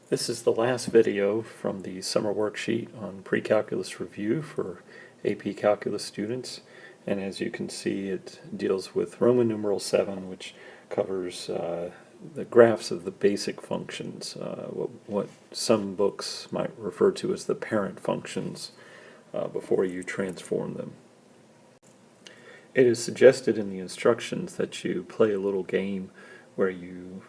This is the last video from the summer worksheet on Precalculus review for AP Calculus students, and as you can see it deals with Roman numeral 7, which covers the graphs of the basic functions, what some books might refer to as the parent functions before you transform them. It is suggested in the instructions that you play a little game where you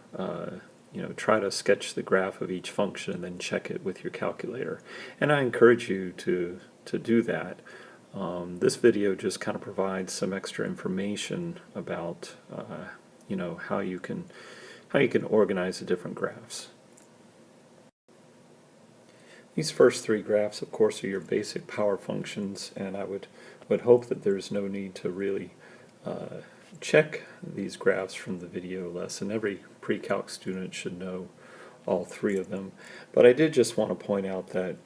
try to sketch the graph of each function and then check it with your calculator. And I encourage you to do that. This video just kind of provides some extra information about how you can organize the different graphs. These first three graphs, of course, are your basic power functions, and I would hope that there's no need to really check these graphs from the video lesson. Every pre-calc student should know all three of them. But I did just want to point out that,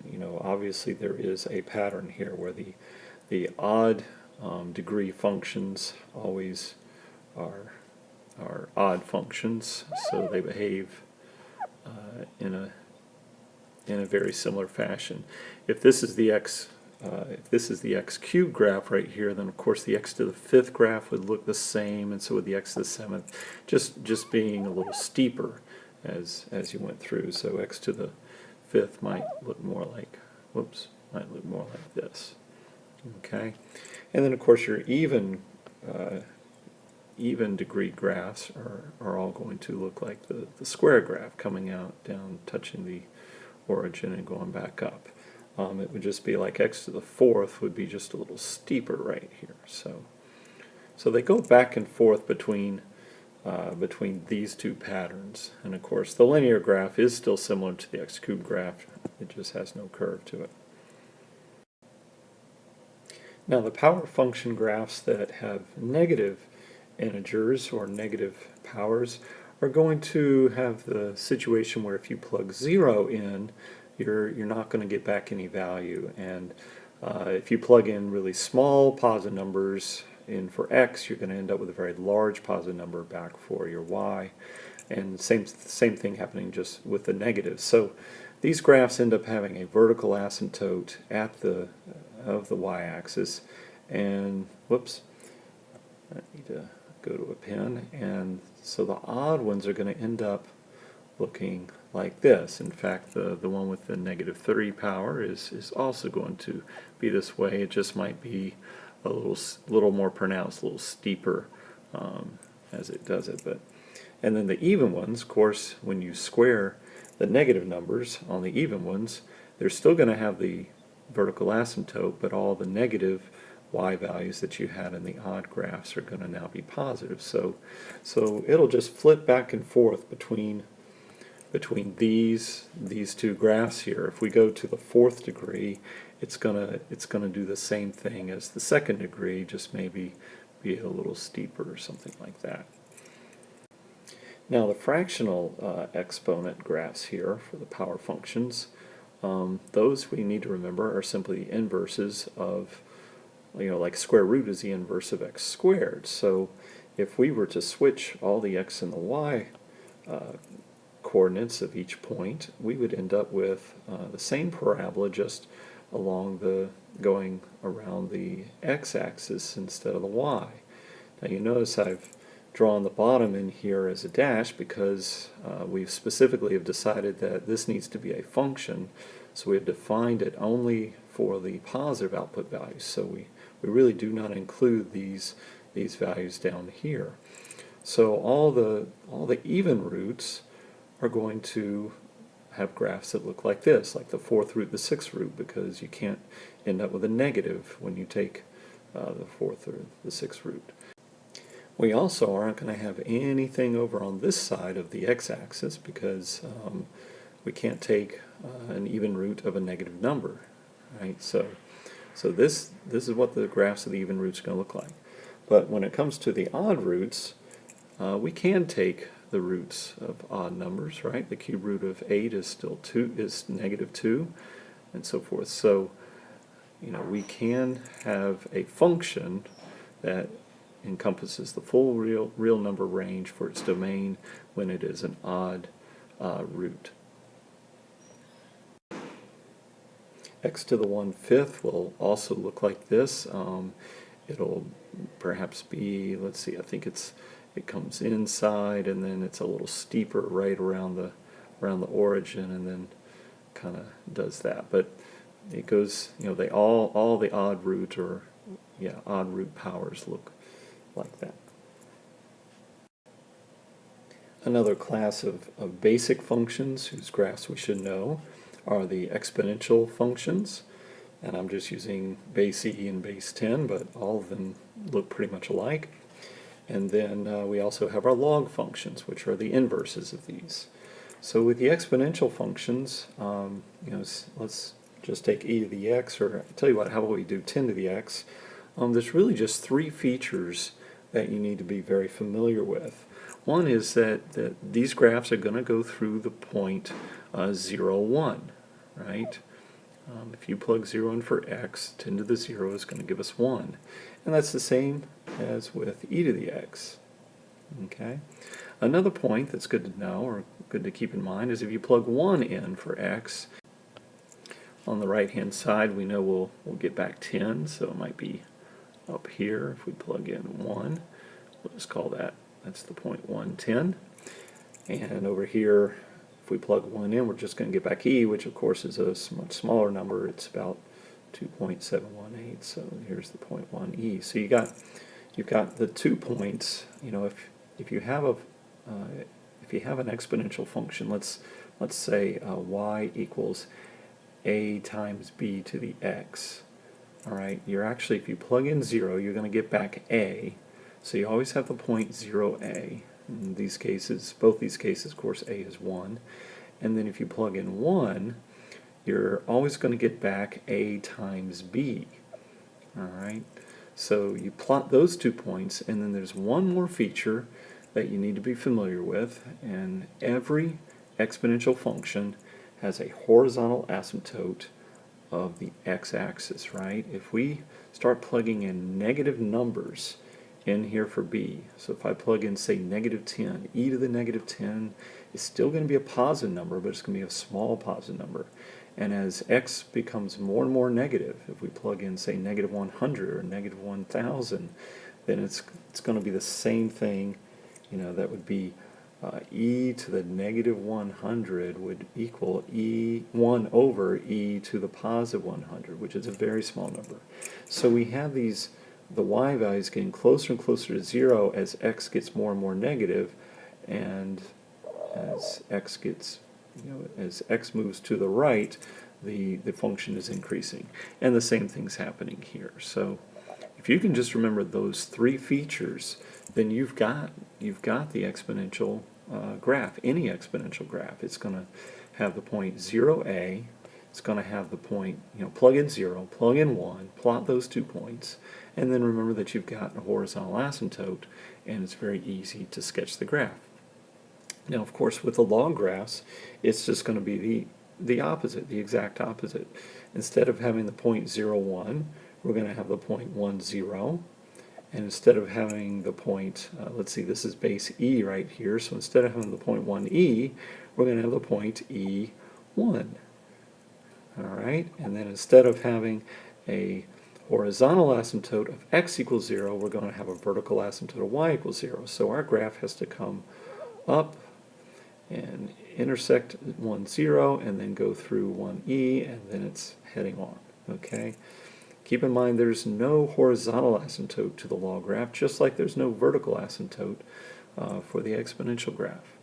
obviously there is a pattern here where the odd degree functions always are odd functions, so they behave in a very similar fashion. If this is the x cubed graph right here, then of course the x to the fifth graph would look the same, and so would the x to the seventh, just being a little steeper as you went through. So x to the fifth might look more like this. Okay, and then of course your even degree graphs are all going to look like the square graph, coming out, down, touching the origin and going back up. It would just be like x to the fourth would be just a little steeper right here. So they go back and forth between these two patterns, and of course the linear graph is still similar to the x cubed graph. It just has no curve to it. Now the power function graphs that have negative integers or negative powers are going to have the situation where if you plug 0 in, you're not going to get back any value, and if you plug in really small positive numbers in for x, you're going to end up with a very large positive number back for your y, and same thing happening just with the negatives. So these graphs end up having a vertical asymptote of the y-axis, and whoops, I need to go to a pen, and so the odd ones are going to end up looking like this. In fact, the one with the -3 power is also going to be this way. It just might be a little more pronounced, a little steeper as it does it. And then the even ones, of course, when you square the negative numbers on the even ones, they're still going to have the vertical asymptote, but all the negative y values that you had in the odd graphs are going to now be positive. So it'll just flip back and forth between these two graphs here. If we go to the fourth degree, it's gonna do the same thing as the second degree, just maybe be a little steeper or something like that. Now the fractional exponent graphs here for the power functions, those we need to remember are simply inverses of, like square root is the inverse of x squared. So if we were to switch all the x and the y coordinates of each point, we would end up with the same parabola, just going around the x-axis instead of the y. Now you notice I've drawn the bottom in here as a dash because we specifically have decided that this needs to be a function, so we have defined it only for the positive output values. So we really do not include these values down here. So all the even roots are going to have graphs that look like this, like the fourth root, the sixth root, because you can't end up with a negative when you take the fourth or the sixth root. We also aren't going to have anything over on this side of the x-axis because we can't take an even root of a negative number, right? So this is what the graphs of the even roots are going to look like. But when it comes to the odd roots, we can take the roots of odd numbers, right? The cube root of 8 is still -2, and so forth. So, we can have a function that encompasses the full real number range for its domain when it is an odd root. x to the 1/5 will also look like this. It'll perhaps be, let's see, I think it comes inside and then it's a little steeper right around the origin, and then kind of does that. But it goes, they all the odd root odd root powers look like that. Another class of basic functions whose graphs we should know are the exponential functions, and I'm just using base e and base 10, but all of them look pretty much alike. And then we also have our log functions, which are the inverses of these. So with the exponential functions, let's just take e to the x, or I'll tell you what, how about we do 10 to the x? There's really just three features that you need to be very familiar with. One is that these graphs are going to go through the point 0, 1, right? If you plug 0 in for x, 10 to the 0 is going to give us 1. And that's the same as with e to the x. Okay. Another point that's good to know, or good to keep in mind, is if you plug 1 in for x, on the right hand side we know we'll get back 10, so it might be up here. If we plug in 1, we'll just call that's the point 110. And over here, if we plug 1 in, we're just going to get back e, which of course is a much smaller number. It's about 2.718, so here's the point 1 e. So you've got the 2 points. If you have an exponential function, let's say y equals a times b to the x. All right, you're actually, if you plug in 0, you're going to get back a. So you always have the point 0a. In these cases, both these cases, of course, a is 1. And then if you plug in 1, you're always going to get back a times b. All right, so you plot those 2 points, and then there's one more feature that you need to be familiar with, and every exponential function has a horizontal asymptote of the x-axis, right? If we start plugging in negative numbers in here for b, so if I plug in, say, -10, e to the -10 is still going to be a positive number, but it's going to be a small positive number. And as x becomes more and more negative, if we plug in, say, -100 or -1000, then it's going to be the same thing. That would be e to the -100 would equal 1 over e to the +100, which is a very small number. So we have the y values getting closer and closer to 0 as x gets more and more negative, and as x gets, as x moves to the right, the function is increasing. And the same thing's happening here. So if you can just remember those three features, then you've got the exponential graph. Any exponential graph, it's going to have the point 0a, it's going to have the point, plug in 0, plug in 1, plot those 2 points, and then remember that you've got a horizontal asymptote, and it's very easy to sketch the graph. Now, of course, with the log graphs, it's just going to be the opposite, the exact opposite. Instead of having the point 0, 1, we're going to have the point 1, 0. And instead of having the point, let's see, this is base e right here, so instead of having the point 1e, we're going to have the point e1. All right, and then instead of having a horizontal asymptote of x equals 0, we're going to have a vertical asymptote of y equals 0. So our graph has to come up and intersect 1, 0, and then go through 1e, and then it's heading on. Okay. Keep in mind there's no horizontal asymptote to the log graph, just like there's no vertical asymptote for the exponential graph.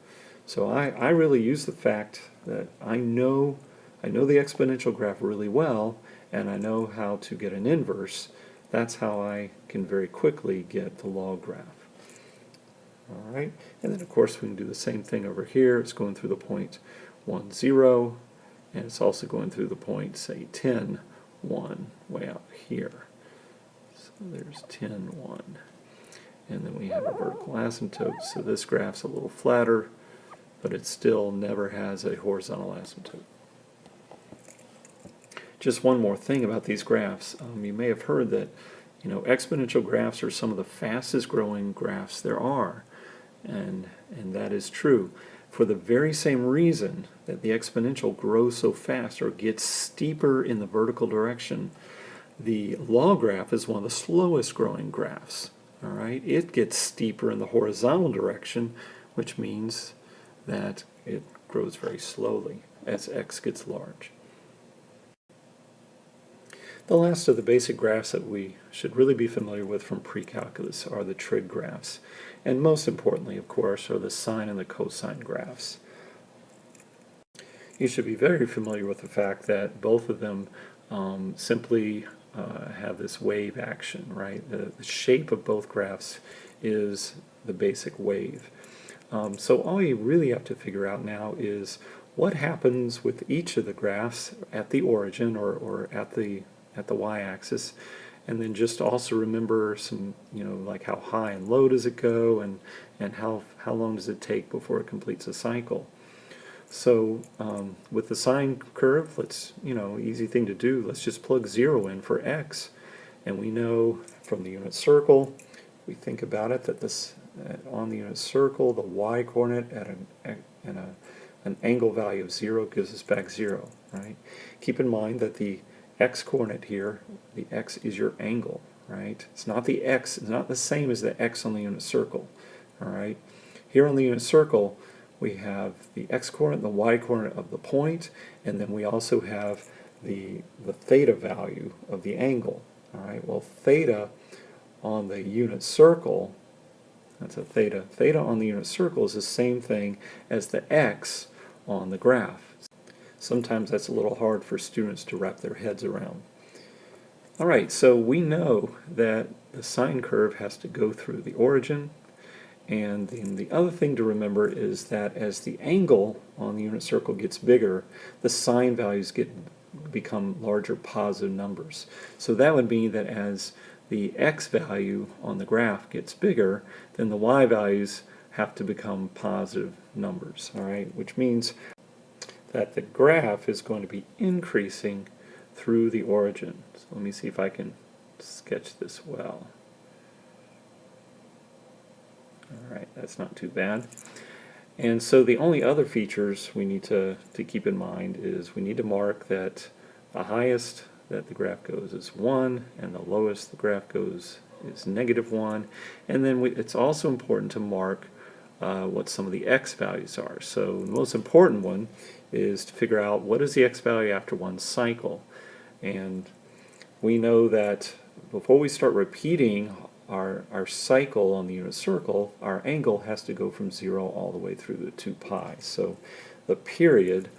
So I really use the fact that I know the exponential graph really well, and I know how to get an inverse. That's how I can very quickly get the log graph. All right, and then of course we can do the same thing over here. It's going through the point 1, 0, and it's also going through the point, say, 10, 1, way out here. So there's 10, 1. And then we have a vertical asymptote, so this graph's a little flatter, but it still never has a horizontal asymptote. Just one more thing about these graphs. You may have heard that exponential graphs are some of the fastest growing graphs there are, and that is true. for the very same reason that the exponential grows so fast or gets steeper in the vertical direction, the log graph is one of the slowest growing graphs. All right, it gets steeper in the horizontal direction, which means that it grows very slowly as x gets large. The last of the basic graphs that we should really be familiar with from pre-calculus are the trig graphs. And most importantly, of course, are the sine and the cosine graphs. You should be very familiar with the fact that both of them simply have this wave action, right? The shape of both graphs is the basic wave. So all you really have to figure out now is what happens with each of the graphs at the origin or at the y-axis, and then just also remember some, like how high and low does it go, and how long does it take before it completes a cycle. So with the sine curve, let's, easy thing to do, let's just plug 0 in for x, and we know from the unit circle, we think about it, that this on the unit circle, the y-coordinate at an angle value of 0 gives us back 0, right? Keep in mind that the x-coordinate here, the x is your angle, right? It's not the x, it's not the same as the x on the unit circle, all right? Here on the unit circle, we have the x-coordinate, the y-coordinate of the point, and then we also have the theta value of the angle, all right? Well, theta on the unit circle, that's a theta. Theta on the unit circle is the same thing as the x on the graph. Sometimes that's a little hard for students to wrap their heads around. All right, so we know that the sine curve has to go through the origin, and then the other thing to remember is that as the angle on the unit circle gets bigger, the sine values become larger positive numbers. So that would mean that as the x value on the graph gets bigger, then the y values have to become positive numbers, all right, which means that the graph is going to be increasing through the origin. So let me see if I can sketch this well. All right, that's not too bad. And so the only other features we need to keep in mind is we need to mark that the highest that the graph goes is 1, and the lowest the graph goes is -1. And then it's also important to mark what some of the x values are. So the most important one is to figure out what is the x value after one cycle. And we know that before we start repeating our cycle on the unit circle, our angle has to go from 0 all the way through the 2 pi. So the period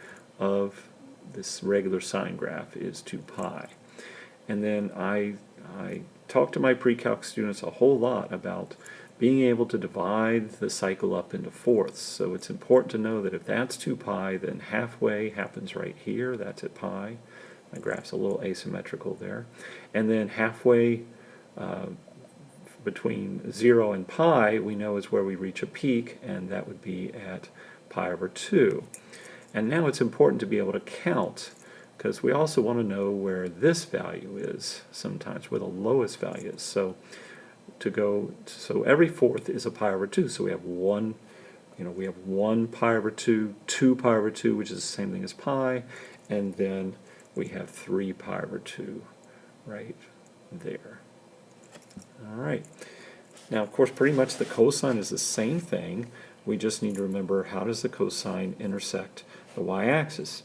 of this regular sine graph is 2 pi. And then I talk to my pre-calc students a whole lot about being able to divide the cycle up into fourths. So it's important to know that if that's 2 pi, then halfway happens right here, that's at pi. My graph's a little asymmetrical there. And then halfway between 0 and pi, we know is where we reach a peak, and that would be at pi over 2. And now it's important to be able to count, because we also want to know where this value is sometimes, where the lowest value is. So every fourth is a pi over 2. So we have one pi over 2, 2 pi over 2, which is the same thing as pi, and then we have 3 pi over 2 right there. All right. Now, of course, pretty much the cosine is the same thing. We just need to remember, how does the cosine intersect the y-axis?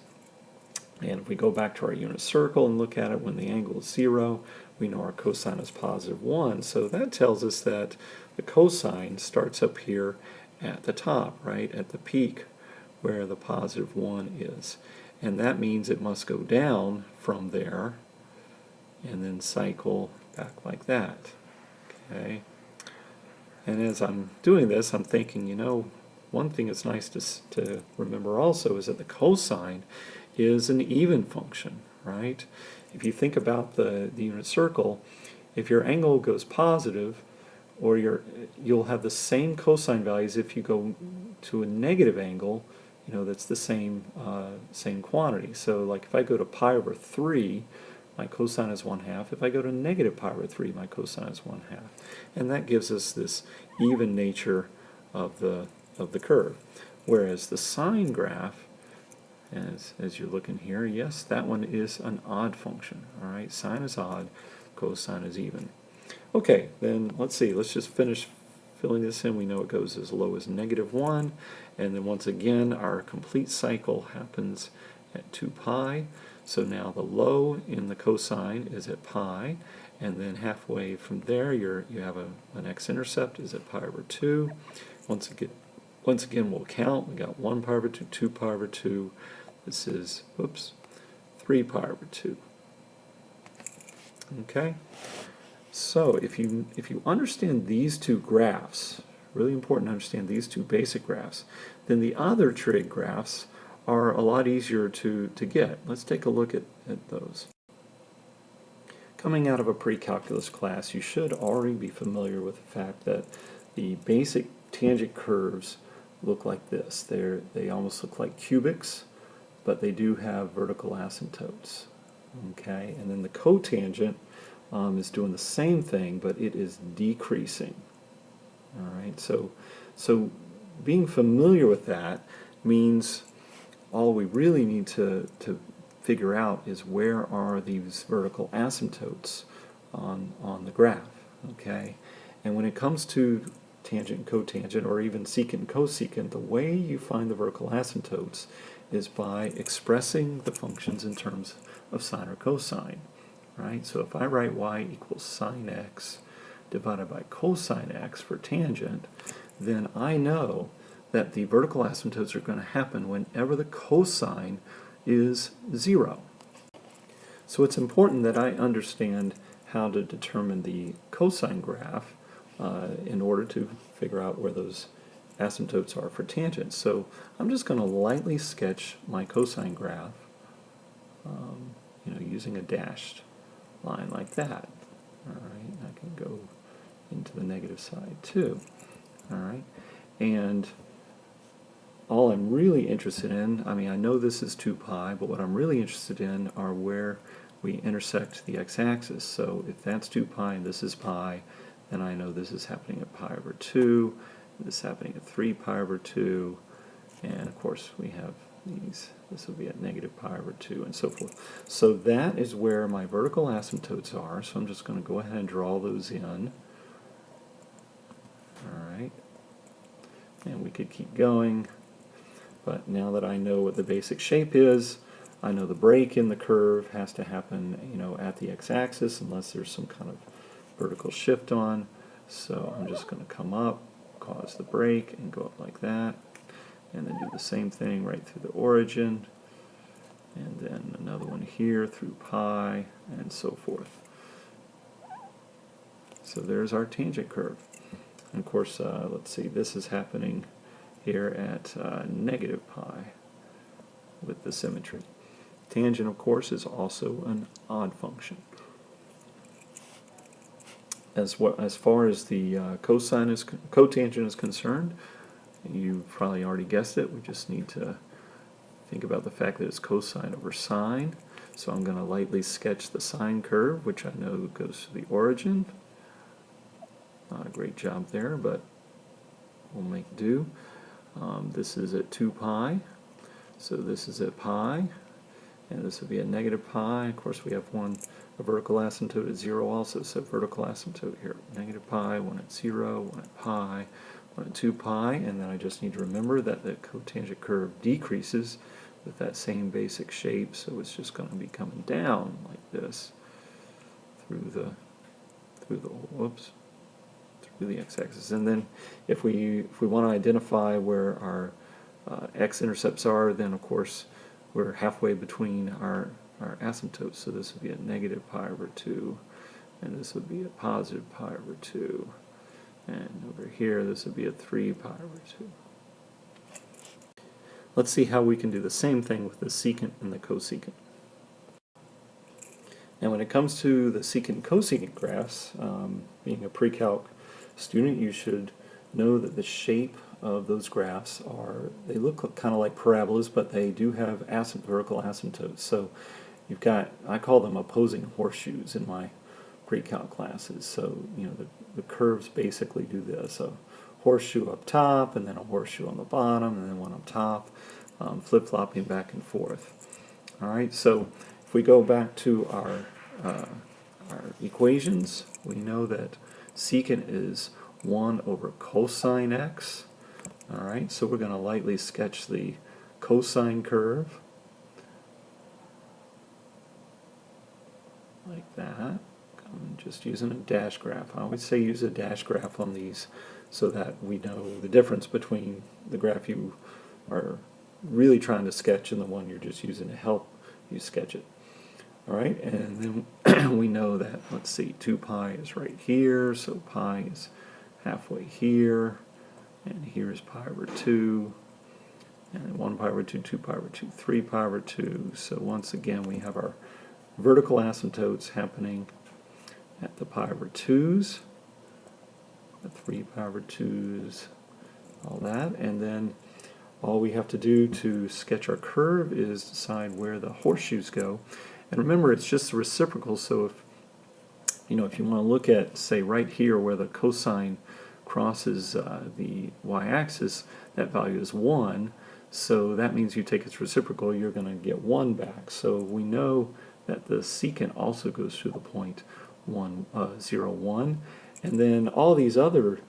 And if we go back to our unit circle and look at it when the angle is 0, we know our cosine is +1. So that tells us that the cosine starts up here at the top, right, at the peak where the +1 is. And that means it must go down from there and then cycle back like that. Okay. And as I'm doing this, I'm thinking, one thing that's nice to remember also is that the cosine is an even function, right? If you think about the unit circle, if your angle goes positive, or you'll have the same cosine values if you go to a negative angle, that's the same quantity. So like if I go to pi over 3, my cosine is 1/2. If I go to negative pi over 3, my cosine is 1/2. And that gives us this even nature of the curve. Whereas the sine graph, as you're looking here, yes, that one is an odd function. All right, sine is odd, cosine is even. Okay, then let's see. Let's just finish filling this in. We know it goes as low as -1, and then once again our complete cycle happens at 2 pi. So now the low in the cosine is at pi, and then halfway from there you have an x-intercept is at pi over 2. Once again we'll count. We got 1 pi over 2, 2 pi over 2. This is, oops, 3 pi over 2. Okay? So if you understand these two graphs, really important to understand these two basic graphs, then the other trig graphs are a lot easier to get. Let's take a look at those. Coming out of a pre-calculus class, you should already be familiar with the fact that the basic tangent curves look like this. They almost look like cubics, but they do have vertical asymptotes. Okay, and then the cotangent is doing the same thing, but it is decreasing. All right, so being familiar with that means all we really need to figure out is where are these vertical asymptotes on the graph. Okay, and when it comes to tangent and cotangent, or even secant and cosecant, the way you find the vertical asymptotes is by expressing the functions in terms of sine or cosine. Right? So if I write y equals sine x divided by cosine x for tangent, then I know that the vertical asymptotes are going to happen whenever the cosine is 0. So it's important that I understand how to determine the cosine graph in order to figure out where those asymptotes are for tangents. So I'm just going to lightly sketch my cosine graph, using a dashed line like that. All right, I can go into the negative side too. All right, and all I'm really interested in, I mean, I know this is 2 pi, but what I'm really interested in are where we intersect the x-axis. So if that's 2 pi and this is pi, then I know this is happening at pi over 2, this is happening at 3 pi over 2, and of course we have these. This will be at -pi over 2, and so forth. So that is where my vertical asymptotes are, so I'm just going to go ahead and draw those in. Alright, and we could keep going, but now that I know what the basic shape is, I know the break in the curve has to happen, at the x-axis unless there's some kind of vertical shift on. So I'm just going to come up, cause the break, and go up like that. And then do the same thing right through the origin, and then another one here through pi, and so forth. So there's our tangent curve. And of course, let's see, this is happening here at -pi with the symmetry. Tangent, of course, is also an odd function. As far as the cotangent is concerned, you've probably already guessed it. We just need to think about the fact that it's cosine over sine. So I'm going to lightly sketch the sine curve, which I know goes to the origin. Not a great job there, but we'll make do. This is at 2 pi, so this is at pi, and this would be at -pi. Of course, we have a vertical asymptote at 0 also, so vertical asymptote here at -pi, one at 0, one at pi, 1 at 2 pi, and then I just need to remember that the cotangent curve decreases with that same basic shape, so it's just going to be coming down like this through the x-axis. And then if we want to identify where our x-intercepts are, then of course we're halfway between our asymptotes, so this would be at -pi over 2, and this would be at +pi over 2. And over here, this would be at 3 pi over 2. Let's see how we can do the same thing with the secant and the cosecant. And when it comes to the secant and cosecant graphs, being a pre-calc student, you should know that the shape of those graphs they look kind of like parabolas, but they do have vertical asymptotes. So you've got, I call them opposing horseshoes in my pre-calc classes. So, the curves basically do this. A horseshoe up top, and then a horseshoe on the bottom, and then one up top, flip-flopping back and forth. All right, so if we go back to our equations, we know that secant is 1 over cosine x. All right, so we're going to lightly sketch the cosine curve like that. I'm just using a dash graph. I always say use a dash graph on these so that we know the difference between the graph you are really trying to sketch and the one you're just using to help you sketch it. All right, and then we know that, let's see, 2 pi is right here, so pi is halfway here, and here is pi over 2, and then 1 pi over 2, 2 pi over 2, 3 pi over 2. So once again, we have our vertical asymptotes happening at the pi over 2's, the 3 pi over 2's, all that, and then all we have to do to sketch our curve is decide where the horseshoes go. And remember, it's just the reciprocal, so if you want to look at, say, right here where the cosine crosses the y-axis, that value is 1, so that means you take its reciprocal, you're going to get 1 back. So we know that the secant also goes through the point 0, 1, and then all these other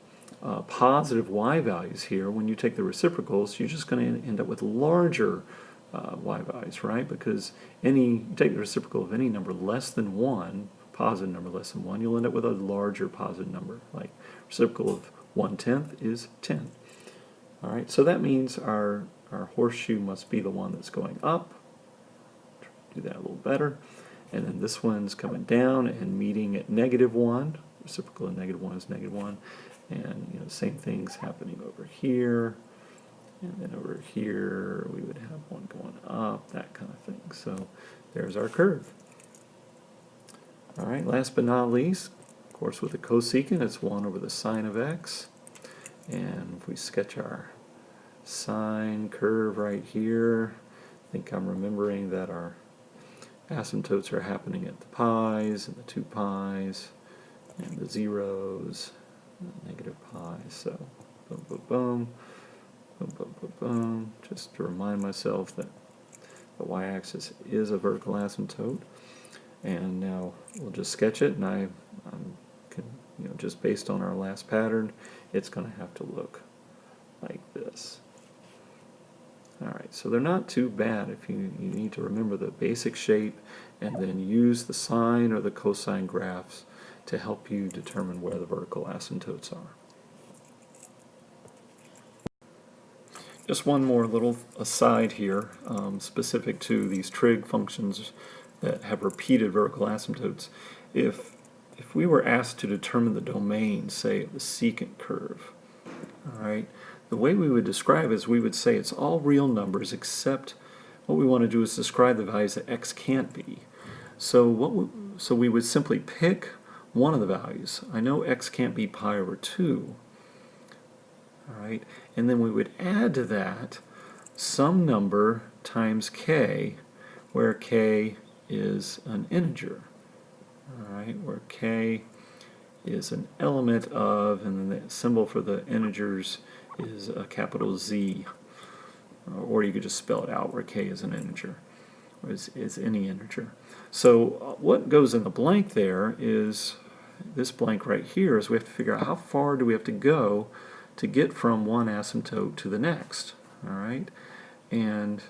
positive y values here, when you take the reciprocals, you're just going to end up with larger y values, right? Because you take the reciprocal of any number less than 1, positive number less than 1, you'll end up with a larger positive number. Like reciprocal of 1/10 is 10. All right, so that means our horseshoe must be the one that's going up. Do that a little better. And then this one's coming down and meeting at -1. Reciprocal of -1 is -1. And same thing's happening over here. And then over here we would have one going up, that kind of thing. So there's our curve. All right, last but not least, of course, with the cosecant, it's 1 over the sine of x. And if we sketch our sine curve right here, I think I'm remembering that our asymptotes are happening at the pi's and the 2 pi's and the 0's and the negative pi. So boom, boom, boom. Boom, boom, boom, boom. Just to remind myself that the y-axis is a vertical asymptote. And now we'll just sketch it, and I can, just based on our last pattern, it's going to have to look like this. All right, so they're not too bad if you need to remember the basic shape and then use the sine or the cosine graphs to help you determine where the vertical asymptotes are. Just one more little aside here, specific to these trig functions that have repeated vertical asymptotes. If we were asked to determine the domain, say, of the secant curve, all right, the way we would describe it is we would say it's all real numbers except what we want to do is describe the values that x can't be. So we would simply pick one of the values. I know x can't be pi over 2. All right, and then we would add to that some number times k, where k is an integer. All right, where k is an element of, and then the symbol for the integers is a capital Z, or you could just spell it out where k is an integer, or is any integer. So what goes in the blank there is this blank right here is we have to figure out how far do we have to go to get from one asymptote to the next. All right, and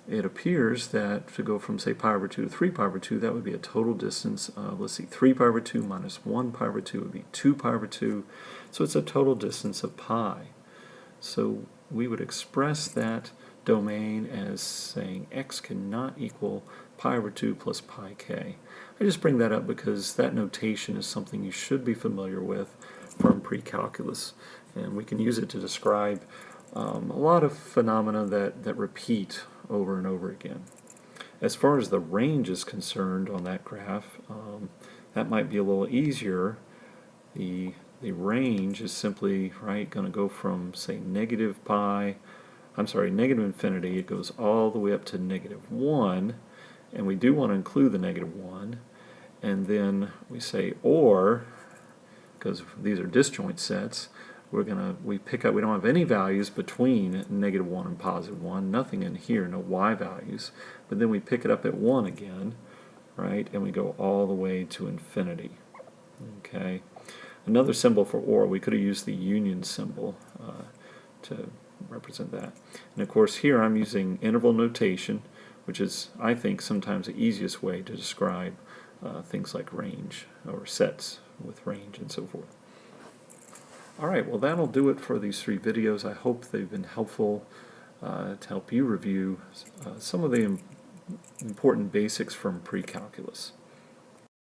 it appears that to go from, say, pi over 2 to 3 pi over 2, that would be a total distance of, let's see, 3 pi over 2 minus 1 pi over 2 would be 2 pi over 2, so it's a total distance of pi. So we would express that domain as saying x cannot equal pi over 2 plus pi k. I just bring that up because that notation is something you should be familiar with from Precalculus, and we can use it to describe a lot of phenomena that repeat over and over again. As far as the range is concerned on that graph, that might be a little easier. The range is simply going to go from, say, negative infinity, it goes all the way up to -1, and we do want to include the -1, and then we say or, because these are disjoint sets, we pick up, we don't have any values between -1 and +1, nothing in here, no y values, but then we pick it up at 1 again, right, and we go all the way to infinity. Okay. Another symbol for OR, we could have used the union symbol to represent that. And of course here I'm using interval notation, which is, I think, sometimes the easiest way to describe things like range or sets with range and so forth. Alright, well that'll do it for these 3 videos. I hope they've been helpful to help you review some of the important basics from Precalculus.